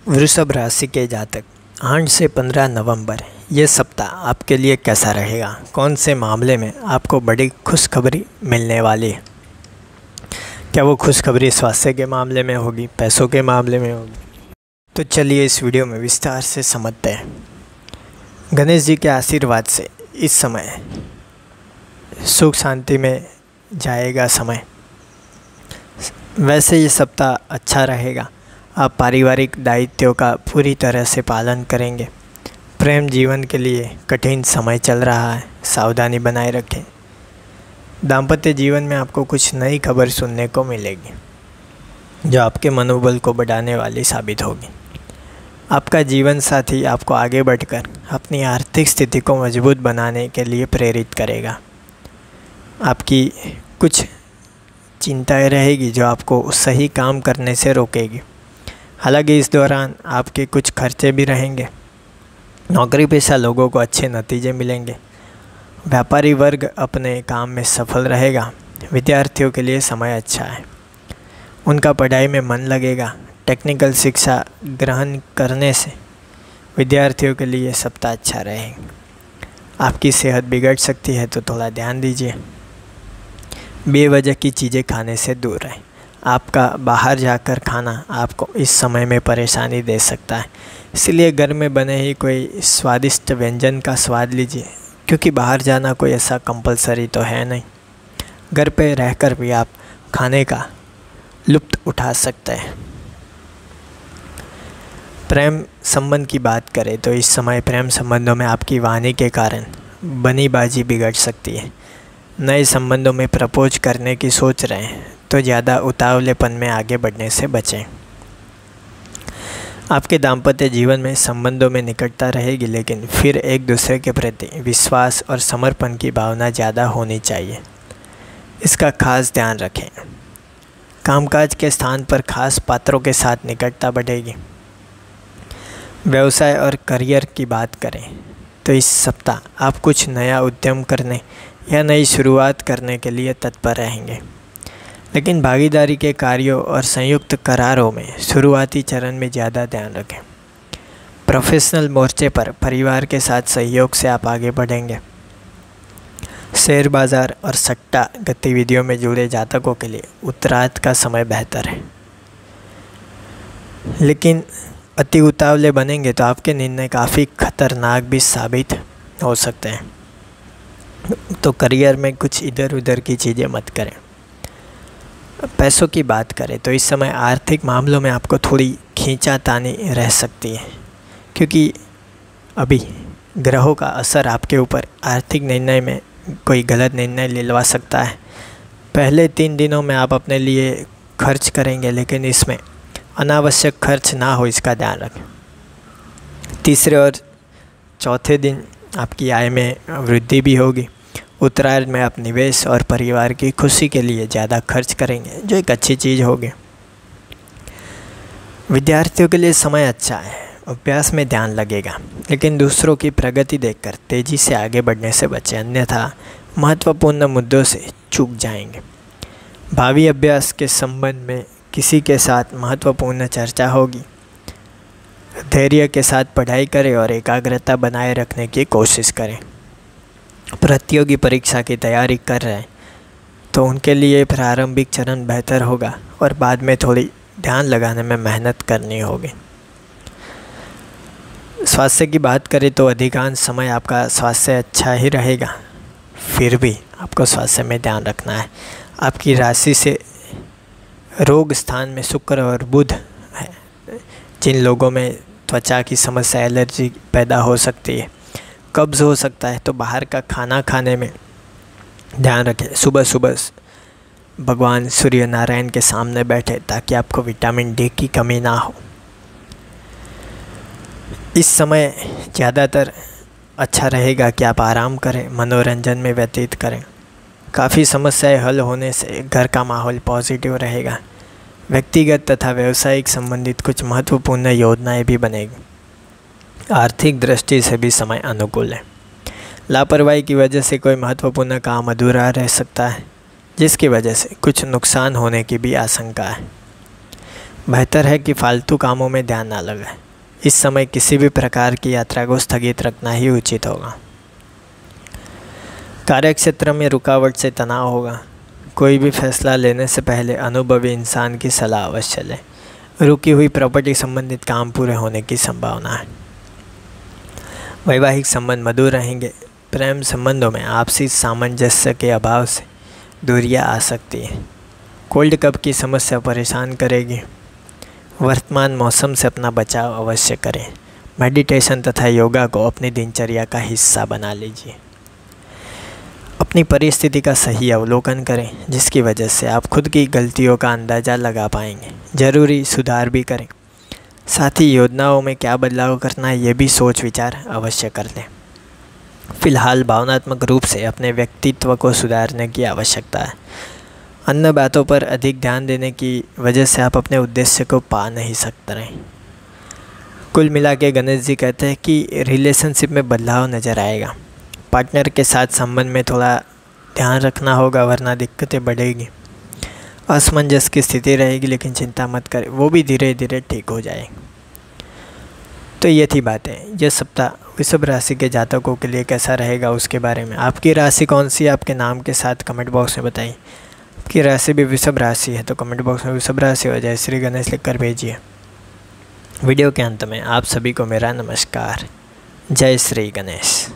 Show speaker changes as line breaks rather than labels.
वृषभ राशि के जातक 8 से 15 नवंबर ये सप्ताह आपके लिए कैसा रहेगा? कौन से मामले में आपको बड़ी खुशखबरी मिलने वाली है? क्या वो खुशखबरी स्वास्थ्य के मामले में होगी, पैसों के मामले में होगी? तो चलिए इस वीडियो में विस्तार से समझते हैं। गणेश जी के आशीर्वाद से इस समय सुख शांति में जाएगा समय। वैसे ये सप्ताह अच्छा रहेगा। आप पारिवारिक दायित्वों का पूरी तरह से पालन करेंगे। प्रेम जीवन के लिए कठिन समय चल रहा है, सावधानी बनाए रखें। दाम्पत्य जीवन में आपको कुछ नई खबर सुनने को मिलेगी जो आपके मनोबल को बढ़ाने वाली साबित होगी। आपका जीवन साथी आपको आगे बढ़कर अपनी आर्थिक स्थिति को मजबूत बनाने के लिए प्रेरित करेगा। आपकी कुछ चिंताएं रहेगी जो आपको सही काम करने से रोकेगी। हालांकि इस दौरान आपके कुछ खर्चे भी रहेंगे। नौकरी पेशा लोगों को अच्छे नतीजे मिलेंगे। व्यापारी वर्ग अपने काम में सफल रहेगा। विद्यार्थियों के लिए समय अच्छा है, उनका पढ़ाई में मन लगेगा। टेक्निकल शिक्षा ग्रहण करने से विद्यार्थियों के लिए सप्ताह अच्छा रहेगा। आपकी सेहत बिगड़ सकती है तो थोड़ा ध्यान दीजिए। बेवजह की चीज़ें खाने से दूर रहें। आपका बाहर जाकर खाना आपको इस समय में परेशानी दे सकता है, इसलिए घर में बने ही कोई स्वादिष्ट व्यंजन का स्वाद लीजिए, क्योंकि बाहर जाना कोई ऐसा कंपलसरी तो है नहीं। घर पे रहकर भी आप खाने का लुत्फ़ उठा सकते हैं। प्रेम संबंध की बात करें तो इस समय प्रेम संबंधों में आपकी वाणी के कारण बनी बाजी बिगड़ सकती है। नए संबंधों में प्रपोज करने की सोच रहे हैं तो ज़्यादा उतावलेपन में आगे बढ़ने से बचें। आपके दाम्पत्य जीवन में संबंधों में निकटता रहेगी, लेकिन फिर एक दूसरे के प्रति विश्वास और समर्पण की भावना ज़्यादा होनी चाहिए। इसका खास ध्यान रखें। कामकाज के स्थान पर खास पात्रों के साथ निकटता बढ़ेगी। व्यवसाय और करियर की बात करें तो इस सप्ताह आप कुछ नया उद्यम करने या नई शुरुआत करने के लिए तत्पर रहेंगे, लेकिन भागीदारी के कार्यों और संयुक्त करारों में शुरुआती चरण में ज़्यादा ध्यान रखें। प्रोफेशनल मोर्चे पर परिवार के साथ सहयोग से आप आगे बढ़ेंगे। शेयर बाज़ार और सट्टा गतिविधियों में जुड़े जातकों के लिए उत्तरार्ध का समय बेहतर है, लेकिन अति उतावले बनेंगे तो आपके निर्णय काफ़ी खतरनाक भी साबित हो सकते हैं। तो करियर में कुछ इधर उधर की चीज़ें मत करें। पैसों की बात करें तो इस समय आर्थिक मामलों में आपको थोड़ी खींचातानी रह सकती है, क्योंकि अभी ग्रहों का असर आपके ऊपर आर्थिक निर्णय में कोई गलत निर्णय लेवा सकता है। पहले 3 दिनों में आप अपने लिए खर्च करेंगे, लेकिन इसमें अनावश्यक खर्च ना हो, इसका ध्यान रखें। तीसरे और चौथे दिन आपकी आय में वृद्धि भी होगी। उत्तरायण में आप निवेश और परिवार की खुशी के लिए ज़्यादा खर्च करेंगे, जो एक अच्छी चीज़ होगी। विद्यार्थियों के लिए समय अच्छा है, अभ्यास में ध्यान लगेगा, लेकिन दूसरों की प्रगति देखकर तेज़ी से आगे बढ़ने से बचें, अन्यथा महत्वपूर्ण मुद्दों से चूक जाएंगे। भावी अभ्यास के संबंध में किसी के साथ महत्वपूर्ण चर्चा होगी। धैर्य के साथ पढ़ाई करें और एकाग्रता बनाए रखने की कोशिश करें। प्रतियोगी परीक्षा की तैयारी कर रहे हैं तो उनके लिए प्रारंभिक चरण बेहतर होगा और बाद में थोड़ी ध्यान लगाने में मेहनत करनी होगी। स्वास्थ्य की बात करें तो अधिकांश समय आपका स्वास्थ्य अच्छा ही रहेगा, फिर भी आपको स्वास्थ्य में ध्यान रखना है। आपकी राशि से रोग स्थान में शुक्र और बुध है। जिन लोगों में त्वचा की समस्या, एलर्जी पैदा हो सकती है, कब्ज़ हो सकता है, तो बाहर का खाना खाने में ध्यान रखें। सुबह सुबह भगवान सूर्य नारायण के सामने बैठे ताकि आपको विटामिन डी की कमी ना हो। इस समय ज़्यादातर अच्छा रहेगा कि आप आराम करें, मनोरंजन में व्यतीत करें। काफ़ी समस्याएं हल होने से घर का माहौल पॉजिटिव रहेगा। व्यक्तिगत तथा व्यावसायिक संबंधित कुछ महत्वपूर्ण योजनाएं भी बनेगी। आर्थिक दृष्टि से भी समय अनुकूल है। लापरवाही की वजह से कोई महत्वपूर्ण काम अधूरा रह सकता है, जिसकी वजह से कुछ नुकसान होने की भी आशंका है। बेहतर है कि फालतू कामों में ध्यान ना लगाएं। इस समय किसी भी प्रकार की यात्रा को स्थगित रखना ही उचित होगा। कार्यक्षेत्र में रुकावट से तनाव होगा। कोई भी फैसला लेने से पहले अनुभवी इंसान की सलाह अवश्य लें। रुकी हुई प्रॉपर्टी संबंधित काम पूरे होने की संभावना है। वैवाहिक संबंध मधुर रहेंगे। प्रेम संबंधों में आपसी सामंजस्य के अभाव से दूरियां आ सकती हैं। कोल्ड कप की समस्या परेशान करेगी। वर्तमान मौसम से अपना बचाव अवश्य करें। मेडिटेशन तथा योगा को अपनी दिनचर्या का हिस्सा बना लीजिए। अपनी परिस्थिति का सही अवलोकन करें, जिसकी वजह से आप खुद की गलतियों का अंदाज़ा लगा पाएंगे। ज़रूरी सुधार भी करें। साथ ही योजनाओं में क्या बदलाव करना है ये भी सोच विचार अवश्य कर लें। फिलहाल भावनात्मक रूप से अपने व्यक्तित्व को सुधारने की आवश्यकता है। अन्य बातों पर अधिक ध्यान देने की वजह से आप अपने उद्देश्य को पा नहीं सकते रहें। कुल मिला के गणेश जी कहते हैं कि रिलेशनशिप में बदलाव नज़र आएगा। पार्टनर के साथ संबंध में थोड़ा ध्यान रखना होगा, वरना दिक्कतें बढ़ेगी। असमंजस की स्थिति रहेगी, लेकिन चिंता मत करें, वो भी धीरे धीरे ठीक हो जाएगी। तो ये थी बातें। यह सप्ताह वृषभ राशि के जातकों के लिए कैसा रहेगा उसके बारे में। आपकी राशि कौन सी है आपके नाम के साथ कमेंट बॉक्स में बताइए। आपकी राशि भी वृषभ राशि है तो कमेंट बॉक्स में वृषभ राशि और जय श्री गणेश लिखकर भेजिए। वीडियो के अंत में आप सभी को मेरा नमस्कार। जय श्री गणेश।